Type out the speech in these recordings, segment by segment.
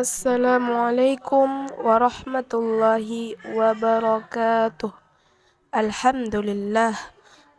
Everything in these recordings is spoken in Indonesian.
Assalamualaikum warahmatullahi wabarakatuh. Alhamdulillah.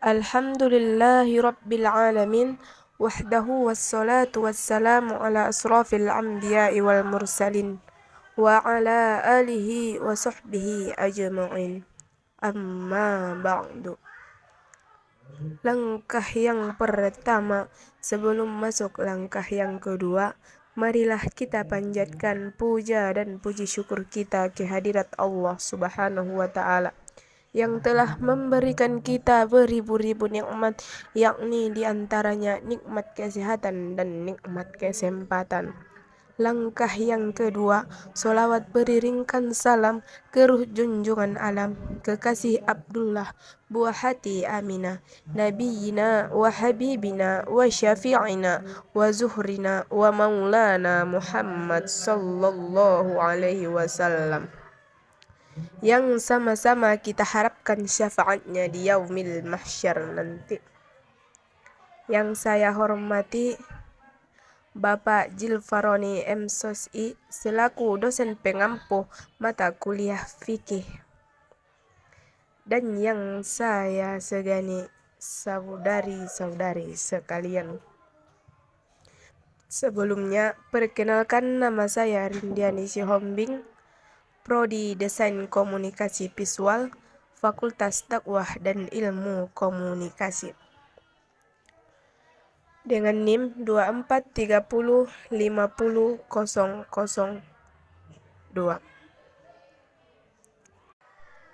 Alhamdulillahi rabbil alamin. Wahdahu wassalatu wassalamu ala asrafil anbiya'i wal mursalin. Wa ala alihi wa sahbihi ajma'in. Amma ba'du. Langkah yang pertama sebelum masuk langkah yang kedua, marilah kita panjatkan puja dan puji syukur kita kehadirat Allah Subhanahu wa Ta'ala yang telah memberikan kita beribu-ribu nikmat, yakni diantaranya nikmat kesehatan dan nikmat kesempatan. Langkah yang kedua, solawat beriringkan salam ke ruh junjungan alam, kekasih Abdullah, buah hati Aminah, Nabiyina wa Habibina wa Syafi'ina wa Zuhrina wa Maulana Muhammad sallallahu alaihi wasallam, yang sama-sama kita harapkan syafaatnya di yaumil mahsyar nanti. Yang saya hormati Bapak Jilfaroni M.Sosi selaku dosen pengampu mata kuliah fikih, dan yang saya segani saudari-saudari sekalian. Sebelumnya, perkenalkan, nama saya Rindiani Sihombing, Prodi Desain Komunikasi Visual, Fakultas Dakwah dan Ilmu Komunikasi, dengan NIM 24305002.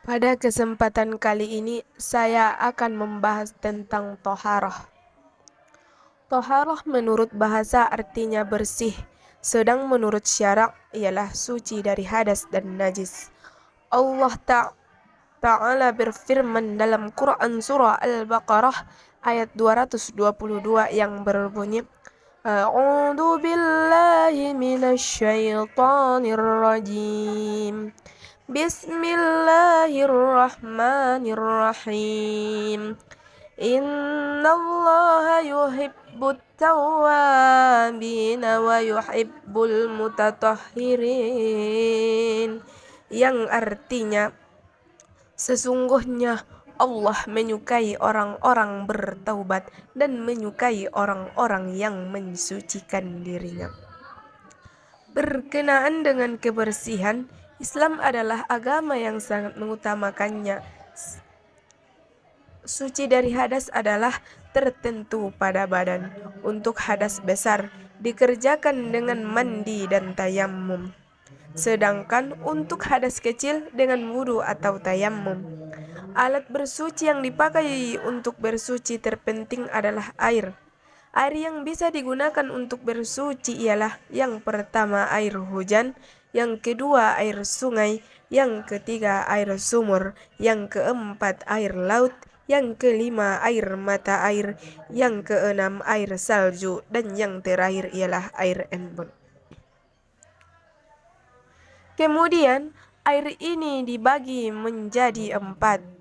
Pada kesempatan kali ini saya akan membahas tentang toharoh. Toharoh menurut bahasa artinya bersih, sedang menurut syarak ialah suci dari hadas dan najis. Allah Ta'ala berfirman dalam Quran surah Al-Baqarah ayat 222 yang berbunyi, A'udzu billahi minasyaitonir rajim. Bismillahirrahmanirrahim. Innallaha yuhibbut tawwabin wa yuhibbul mutatahhirin, yang artinya sesungguhnya Allah menyukai orang-orang bertaubat dan menyukai orang-orang yang mensucikan dirinya. Berkenaan dengan kebersihan, Islam adalah agama yang sangat mengutamakannya. Suci dari hadas adalah tertentu pada badan. Untuk hadas besar dikerjakan dengan mandi dan tayammum, sedangkan untuk hadas kecil dengan wudu atau tayammum. Alat bersuci yang dipakai untuk bersuci terpenting adalah air. Air yang bisa digunakan untuk bersuci ialah yang pertama air hujan, yang kedua air sungai, yang ketiga air sumur, yang keempat air laut, yang kelima air mata air, yang keenam air salju, dan yang terakhir ialah air embun. Kemudian air ini dibagi menjadi 4.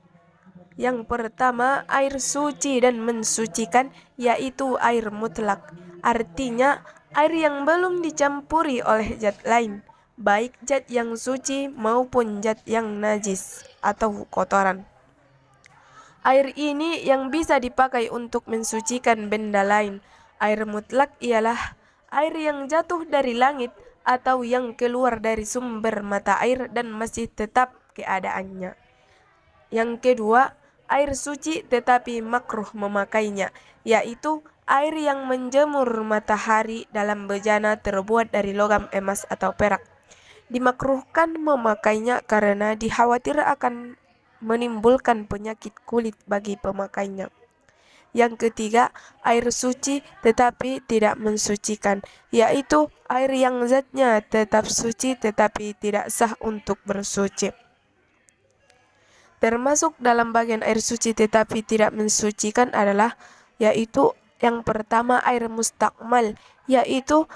Yang pertama, air suci dan mensucikan, yaitu air mutlak. Artinya, air yang belum dicampuri oleh zat lain, baik zat yang suci maupun zat yang najis atau kotoran. Air ini yang bisa dipakai untuk mensucikan benda lain. Air mutlak ialah air yang jatuh dari langit atau yang keluar dari sumber mata air dan masih tetap keadaannya. Yang kedua, air suci tetapi makruh memakainya, yaitu air yang menjemur matahari dalam bejana terbuat dari logam emas atau perak. Dimakruhkan memakainya karena dikhawatir akan menimbulkan penyakit kulit bagi pemakainya. Yang ketiga, air suci tetapi tidak mensucikan, yaitu air yang zatnya tetap suci tetapi tidak sah untuk bersuci. Termasuk dalam bagian air suci tetapi tidak mensucikan adalah yaitu yang pertama air mustakmal, yaitu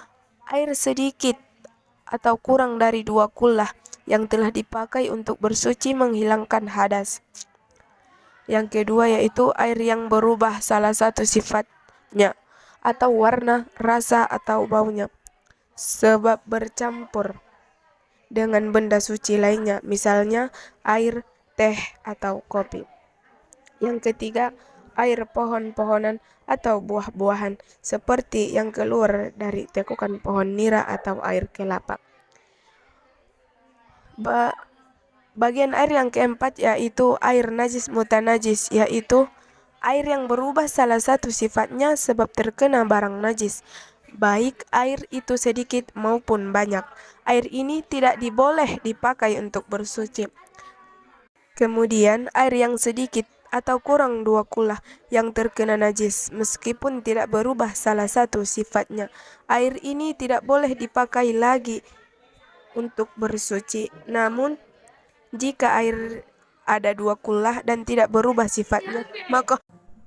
air sedikit atau kurang dari 2 kullah yang telah dipakai untuk bersuci menghilangkan hadas. Yang kedua yaitu air yang berubah salah satu sifatnya atau warna, rasa atau baunya. sebab bercampur dengan benda suci lainnya, misalnya air, teh, atau kopi. Yang ketiga, air pohon-pohonan atau buah-buahan, seperti yang keluar dari tekukan pohon nira atau air kelapa. Bagian air yang keempat yaitu air najis mutanajis, yaitu air yang berubah salah satu sifatnya sebab terkena barang najis, baik air itu sedikit maupun banyak. Air ini tidak diboleh dipakai untuk bersuci. Kemudian air yang sedikit atau kurang 2 kula yang terkena najis, meskipun tidak berubah salah satu sifatnya, air ini tidak boleh dipakai lagi untuk bersuci. Namun jika air ada 2 kula dan tidak berubah sifatnya, maka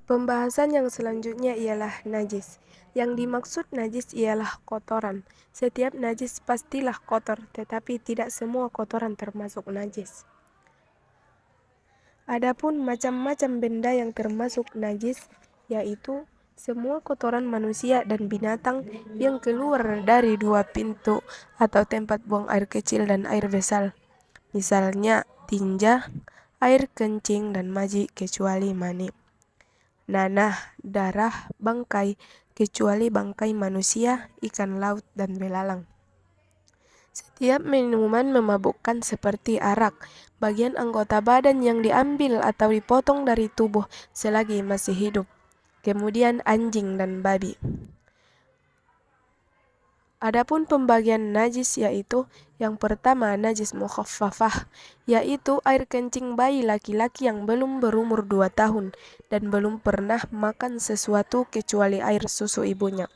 pembahasan yang selanjutnya ialah najis. Yang dimaksud najis ialah kotoran. Setiap najis pastilah kotor, tetapi tidak semua kotoran termasuk najis. Adapun macam-macam benda yang termasuk najis, yaitu semua kotoran manusia dan binatang yang keluar dari 2 pintu atau tempat buang air kecil dan air besar. Misalnya tinja, air kencing dan maji kecuali mani. Nanah, darah, bangkai, kecuali bangkai manusia, ikan laut, dan belalang. Setiap minuman memabukkan seperti arak, bagian anggota badan yang diambil atau dipotong dari tubuh selagi masih hidup. Kemudian anjing dan babi. Adapun pembagian najis yaitu yang pertama najis mukhaffafah, yaitu air kencing bayi laki-laki yang belum berumur 2 tahun dan belum pernah makan sesuatu kecuali air susu ibunya.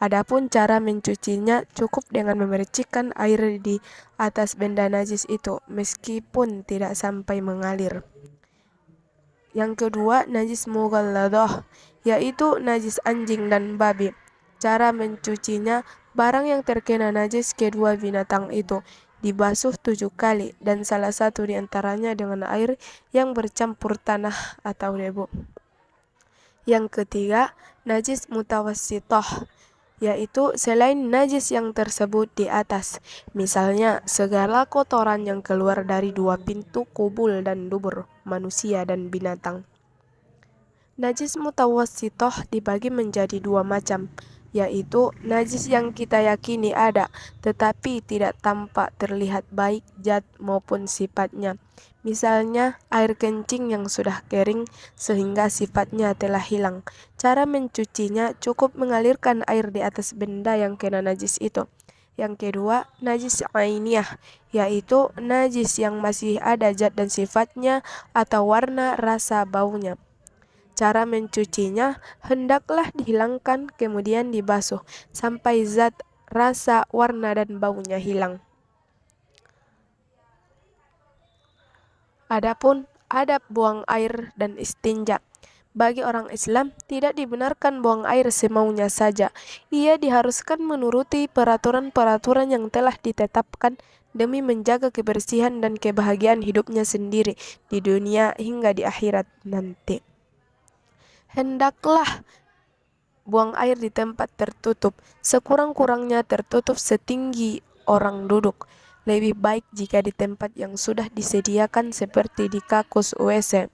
Adapun cara mencucinya cukup dengan memercikkan air di atas benda najis itu meskipun tidak sampai mengalir. Yang kedua najis mughalladah, yaitu najis anjing dan babi. Cara mencucinya, barang yang terkena najis kedua binatang itu dibasuh 7 kali dan salah satu di antaranya dengan air yang bercampur tanah atau debu. Yang ketiga, najis mutawassithah, yaitu selain najis yang tersebut di atas, misalnya segala kotoran yang keluar dari 2 pintu kubul dan dubur manusia dan binatang. Najis mutawassithah dibagi menjadi 2 macam, yaitu najis yang kita yakini ada, tetapi tidak tampak terlihat baik zat maupun sifatnya. Misalnya air kencing yang sudah kering sehingga sifatnya telah hilang. Cara mencucinya cukup mengalirkan air di atas benda yang kena najis itu. Yang kedua, najis ainiyah, yaitu najis yang masih ada zat dan sifatnya atau warna, rasa, baunya. Cara mencucinya, hendaklah dihilangkan kemudian dibasuh sampai zat, rasa, warna, dan baunya hilang. Adapun adab buang air dan istinja. Bagi orang Islam, tidak dibenarkan buang air semaunya saja. Ia diharuskan menuruti peraturan-peraturan yang telah ditetapkan demi menjaga kebersihan dan kebahagiaan hidupnya sendiri di dunia hingga di akhirat nanti. Hendaklah buang air di tempat tertutup, sekurang-kurangnya tertutup setinggi orang duduk. Lebih baik jika di tempat yang sudah disediakan seperti di kakus WC.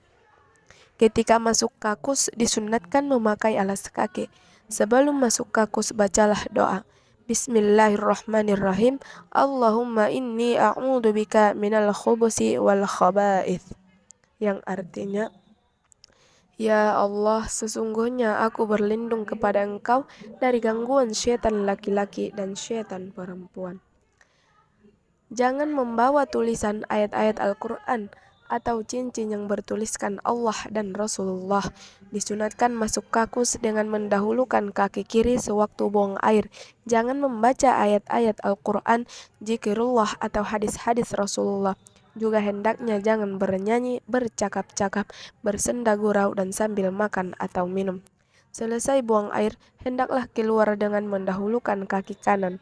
Ketika masuk kakus, disunatkan memakai alas kaki. Sebelum masuk kakus, bacalah doa. Bismillahirrahmanirrahim. Allahumma inni a'udzubika minal khubusi wal khaba'ith. Yang artinya, ya Allah, sesungguhnya aku berlindung kepada Engkau dari gangguan syaitan laki-laki dan syaitan perempuan. Jangan membawa tulisan ayat-ayat Al-Quran atau cincin yang bertuliskan Allah dan Rasulullah. Disunatkan masuk kakus dengan mendahulukan kaki kiri sewaktu buang air. Jangan membaca ayat-ayat Al-Quran, zikirullah atau hadis-hadis Rasulullah. Juga hendaknya jangan bernyanyi, bercakap-cakap, bersenda gurau dan sambil makan atau minum. Selesai buang air, hendaklah keluar dengan mendahulukan kaki kanan.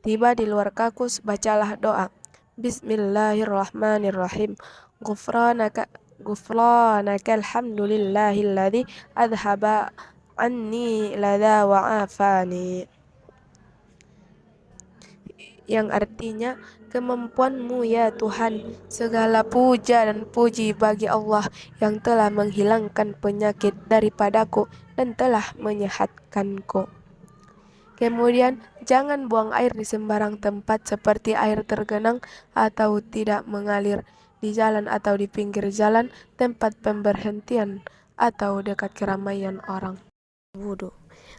Tiba di luar kakus, bacalah doa. Bismillahirrahmanirrahim. Ghufranaka alhamdulillahilladzi adhaba anni ladha wa afani. yang artinya kemampuanmu ya Tuhan. Segala puja dan puji bagi Allah yang telah menghilangkan penyakit daripadaku dan telah menyehatkanku. Kemudian, jangan buang air di sembarang tempat seperti air tergenang atau tidak mengalir di jalan atau di pinggir jalan, tempat pemberhentian, atau dekat keramaian orang. Wudhu.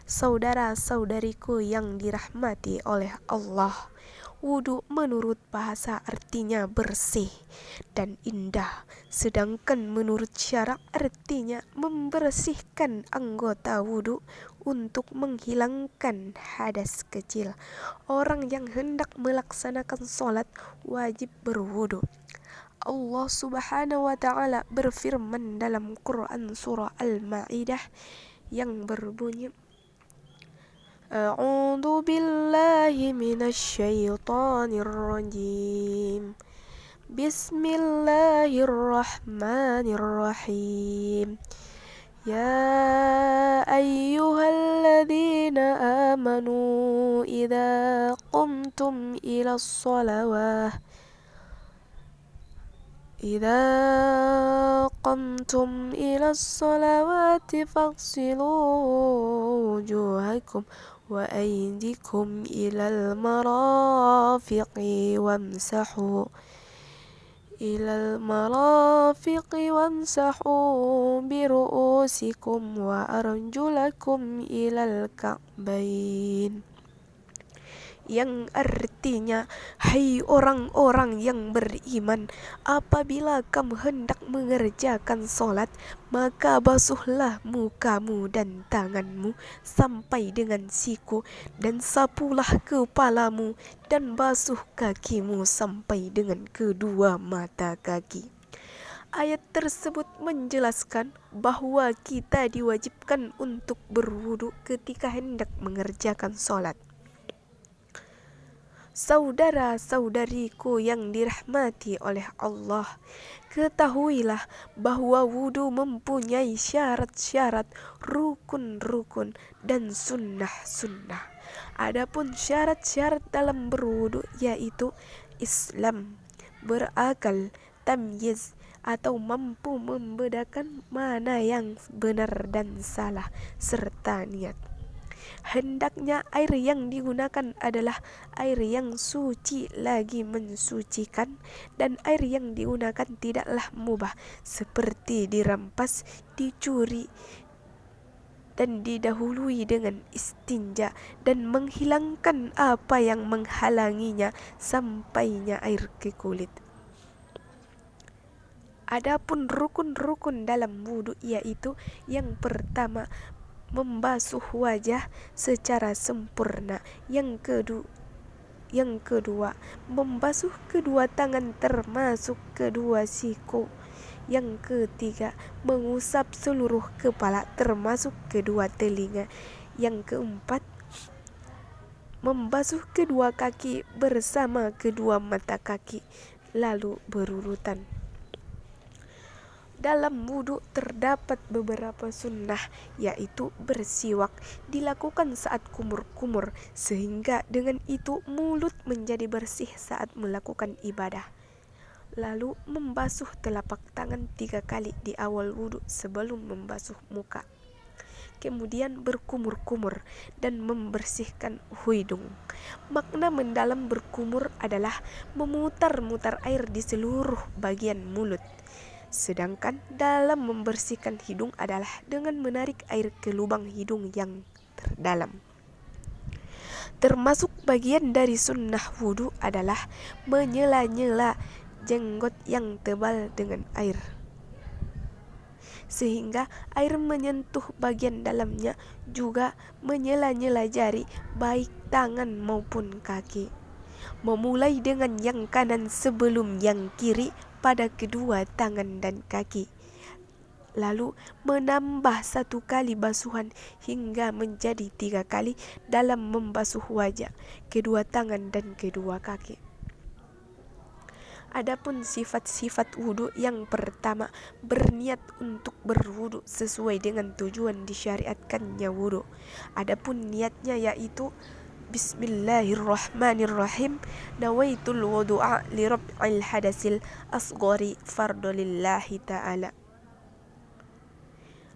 Saudara-saudariku yang dirahmati oleh Allah, wudhu menurut bahasa artinya bersih dan indah, sedangkan menurut syarak artinya membersihkan anggota wudhu untuk menghilangkan hadas kecil. Orang yang hendak melaksanakan sholat wajib berwudhu. Allah Subhanahu wa Ta'ala berfirman dalam Quran surah Al-Ma'idah yang berbunyi, A'udzu billahi minasyaitonir rajim. Bismillahirrahmanirrahim. Ya ayyuhalladzina amanu idza qumtum ila sholawah إذا قمتم إلى الصلوات فاغسلوا وجوهكم وأيديكم إلى المرافق وامسحوا برؤوسكم وأرجلكم إلى الكعبين, yang artinya, hai orang-orang yang beriman, apabila kamu hendak mengerjakan sholat, maka basuhlah mukamu dan tanganmu sampai dengan siku, dan sapulah kepalamu, dan basuh kakimu sampai dengan kedua mata kaki. Ayat tersebut menjelaskan bahwa kita diwajibkan untuk berwudu ketika hendak mengerjakan sholat. Saudara-saudariku yang dirahmati oleh Allah, ketahuilah bahwa wudhu mempunyai syarat-syarat, rukun-rukun, dan sunnah-sunnah. Adapun syarat-syarat dalam berwudhu yaitu Islam, berakal, tamyiz, atau mampu membedakan mana yang benar dan salah, serta niat. Hendaknya air yang digunakan adalah air yang suci lagi mensucikan, dan air yang digunakan tidaklah mubah seperti dirampas, dicuri, dan didahului dengan istinja, dan menghilangkan apa yang menghalanginya sampainya air ke kulit. Adapun rukun-rukun dalam wudu yaitu yang pertama, membasuh wajah secara sempurna. Yang kedua, membasuh kedua tangan termasuk kedua siku. Yang ketiga, mengusap seluruh kepala termasuk kedua telinga. Yang keempat, membasuh kedua kaki bersama kedua mata kaki, lalu berurutan. Dalam wudhu terdapat beberapa sunnah, yaitu bersiwak, dilakukan saat kumur-kumur, sehingga dengan itu mulut menjadi bersih saat melakukan ibadah. Lalu membasuh telapak tangan 3 kali di awal wudhu sebelum membasuh muka. Kemudian berkumur-kumur dan membersihkan hidung. Makna mendalam berkumur adalah memutar-mutar air di seluruh bagian mulut. Sedangkan dalam membersihkan hidung adalah dengan menarik air ke lubang hidung yang terdalam. Termasuk bagian dari sunnah wudhu adalah menyela-nyela jenggot yang tebal dengan air, sehingga air menyentuh bagian dalamnya, juga menyela-nyela jari baik tangan maupun kaki. Memulai dengan yang kanan sebelum yang kiri pada kedua tangan dan kaki, lalu menambah 1 kali basuhan hingga menjadi 3 kali dalam membasuh wajah, kedua tangan dan kedua kaki. Adapun sifat-sifat wudhu, yang pertama, berniat untuk berwudhu sesuai dengan tujuan disyariatkannya wudhu. Adapun niatnya yaitu Bismillahirrahmanirrahim. Nawaitul wudu'a li rab'il hadasil asghari fardolillahi ta'ala.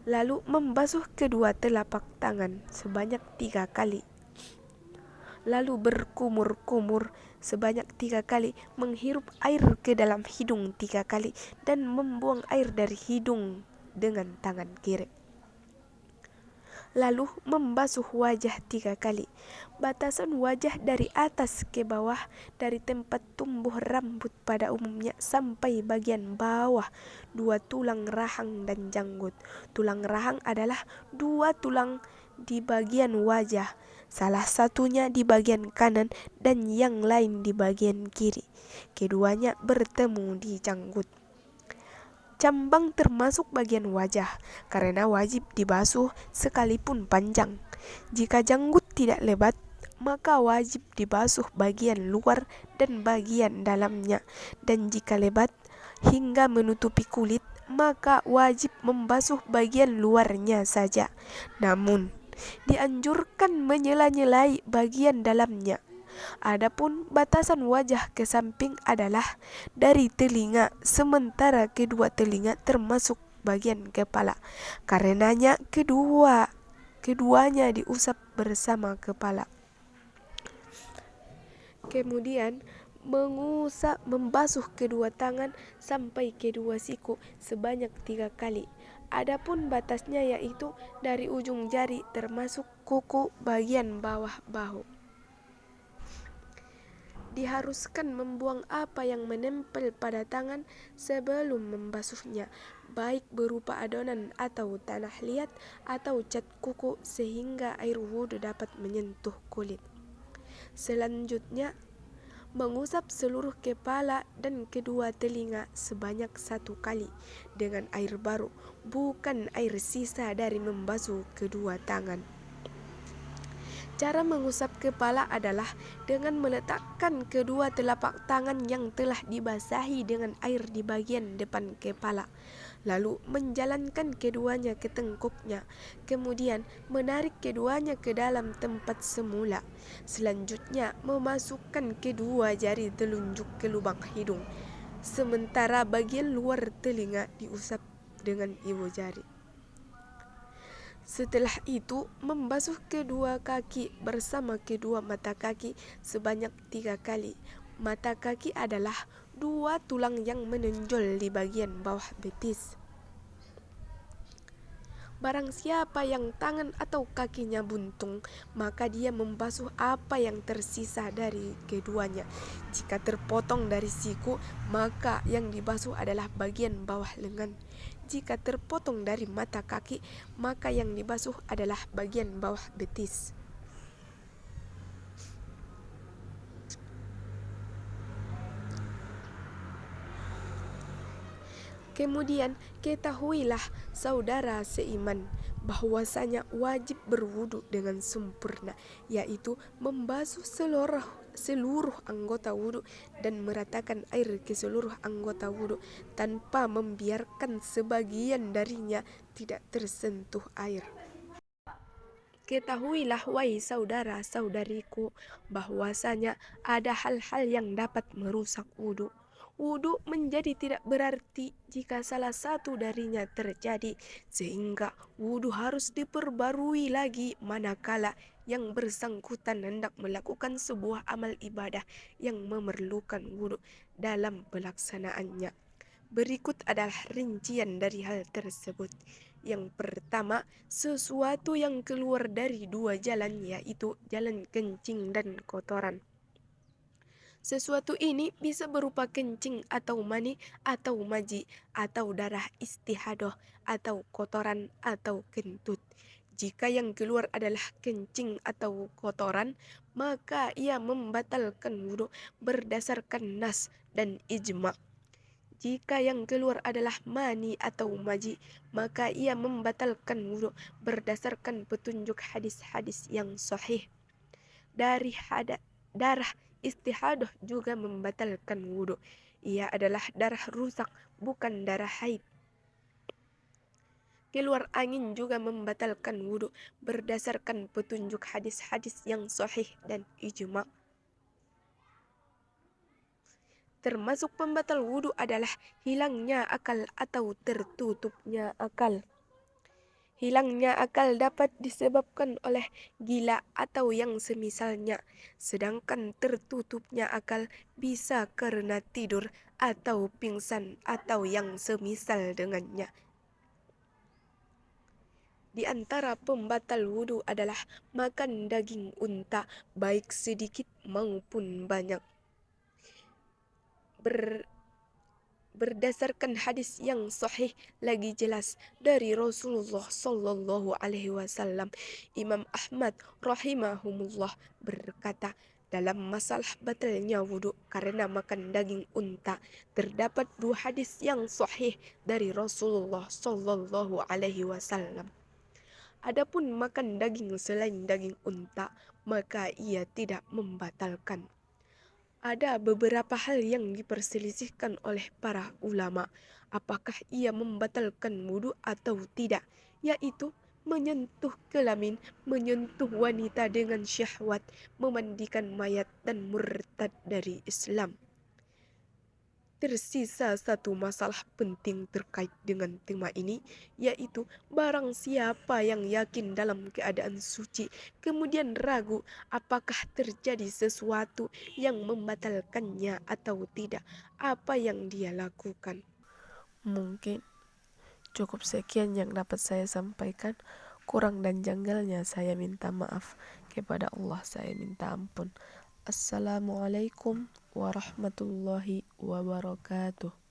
Lalu membasuh kedua telapak tangan sebanyak 3 kali. Lalu berkumur-kumur sebanyak 3 kali, menghirup air ke dalam hidung 3 kali, dan membuang air dari hidung dengan tangan kiri. Lalu membasuh wajah 3 kali. Batasan wajah dari atas ke bawah, dari tempat tumbuh rambut pada umumnya sampai bagian bawah 2 tulang rahang dan janggut. Tulang rahang adalah 2 tulang di bagian wajah, salah satunya di bagian kanan dan yang lain di bagian kiri. Keduanya bertemu di janggut. Cambang termasuk bagian wajah, karena wajib dibasuh sekalipun panjang. Jika janggut tidak lebat, maka wajib dibasuh bagian luar dan bagian dalamnya. Dan jika lebat hingga menutupi kulit, maka wajib membasuh bagian luarnya saja. Namun, dianjurkan menyela-nyelai bagian dalamnya. Adapun batasan wajah ke samping adalah dari telinga, sementara kedua telinga termasuk bagian kepala. Karenanya keduanya diusap bersama kepala. Kemudian membasuh kedua tangan sampai kedua siku sebanyak 3 kali. Adapun batasnya yaitu dari ujung jari termasuk kuku bagian bawah bahu. Diharuskan membuang apa yang menempel pada tangan sebelum membasuhnya, baik berupa adonan atau tanah liat atau cat kuku, sehingga air wudhu dapat menyentuh kulit. Selanjutnya, mengusap seluruh kepala dan kedua telinga sebanyak 1 kali dengan air baru, bukan air sisa dari membasuh kedua tangan. Cara mengusap kepala adalah dengan meletakkan kedua telapak tangan yang telah dibasahi dengan air di bagian depan kepala, lalu menjalankan keduanya ke tengkuknya, kemudian menarik keduanya ke dalam tempat semula. Selanjutnya memasukkan kedua jari telunjuk ke lubang hidung, sementara bagian luar telinga diusap dengan ibu jari. Setelah itu, membasuh kedua kaki bersama kedua mata kaki sebanyak 3 kali. Mata kaki adalah 2 tulang yang menonjol di bagian bawah betis. Barang siapa yang tangan atau kakinya buntung, maka dia membasuh apa yang tersisa dari keduanya. Jika terpotong dari siku, maka yang dibasuh adalah bagian bawah lengan. Jika terpotong dari mata kaki, maka yang dibasuh adalah bagian bawah betis. Kemudian ketahuilah saudara seiman bahwasanya wajib berwudu dengan sempurna, yaitu membasuh seluruh anggota wudu dan meratakan air ke seluruh anggota wudu tanpa membiarkan sebagian darinya tidak tersentuh air. Ketahuilah wahai saudara-saudariku bahwasanya ada hal-hal yang dapat merusak wudu. Wudu menjadi tidak berarti jika salah satu darinya terjadi, sehingga wudu harus diperbarui lagi manakala yang bersangkutan hendak melakukan sebuah amal ibadah yang memerlukan wudu dalam pelaksanaannya. Berikut adalah rincian dari hal tersebut. Yang pertama, sesuatu yang keluar dari 2 jalan, yaitu jalan kencing dan kotoran. Sesuatu ini bisa berupa kencing atau mani atau maji atau darah istihadah atau kotoran atau kentut. Jika yang keluar adalah kencing atau kotoran, maka ia membatalkan wudu berdasarkan nas dan ijma'. Jika yang keluar adalah mani atau maji, maka ia membatalkan wudu berdasarkan petunjuk hadis-hadis yang sahih. Darah istihadah juga membatalkan wudu. Ia adalah darah rusak, bukan darah haid. Keluar angin juga membatalkan wudhu berdasarkan petunjuk hadis-hadis yang sahih dan ijma'. Termasuk pembatal wudhu adalah hilangnya akal atau tertutupnya akal. Hilangnya akal dapat disebabkan oleh gila atau yang semisalnya, sedangkan tertutupnya akal bisa karena tidur atau pingsan atau yang semisal dengannya. Di antara pembatal wudhu adalah makan daging unta, baik sedikit maupun banyak. Berdasarkan hadis yang sahih lagi jelas dari Rasulullah Sallallahu Alaihi Wasallam, Imam Ahmad rahimahumullah berkata, dalam masalah batalnya wudhu karena makan daging unta, terdapat dua hadis yang sahih dari Rasulullah Sallallahu Alaihi Wasallam. Adapun makan daging selain daging unta, maka ia tidak membatalkan. Ada beberapa hal yang diperselisihkan oleh para ulama, apakah ia membatalkan wudhu atau tidak, yaitu menyentuh kelamin, menyentuh wanita dengan syahwat, memandikan mayat, dan murtad dari Islam. Tersisa satu masalah penting terkait dengan tema ini, yaitu barang siapa yang yakin dalam keadaan suci, kemudian ragu apakah terjadi sesuatu yang membatalkannya atau tidak, apa yang dia lakukan. Mungkin cukup sekian yang dapat saya sampaikan. Kurang dan janggalnya saya minta maaf. Kepada Allah saya minta ampun. Assalamualaikum warahmatullahi wabarakatuh.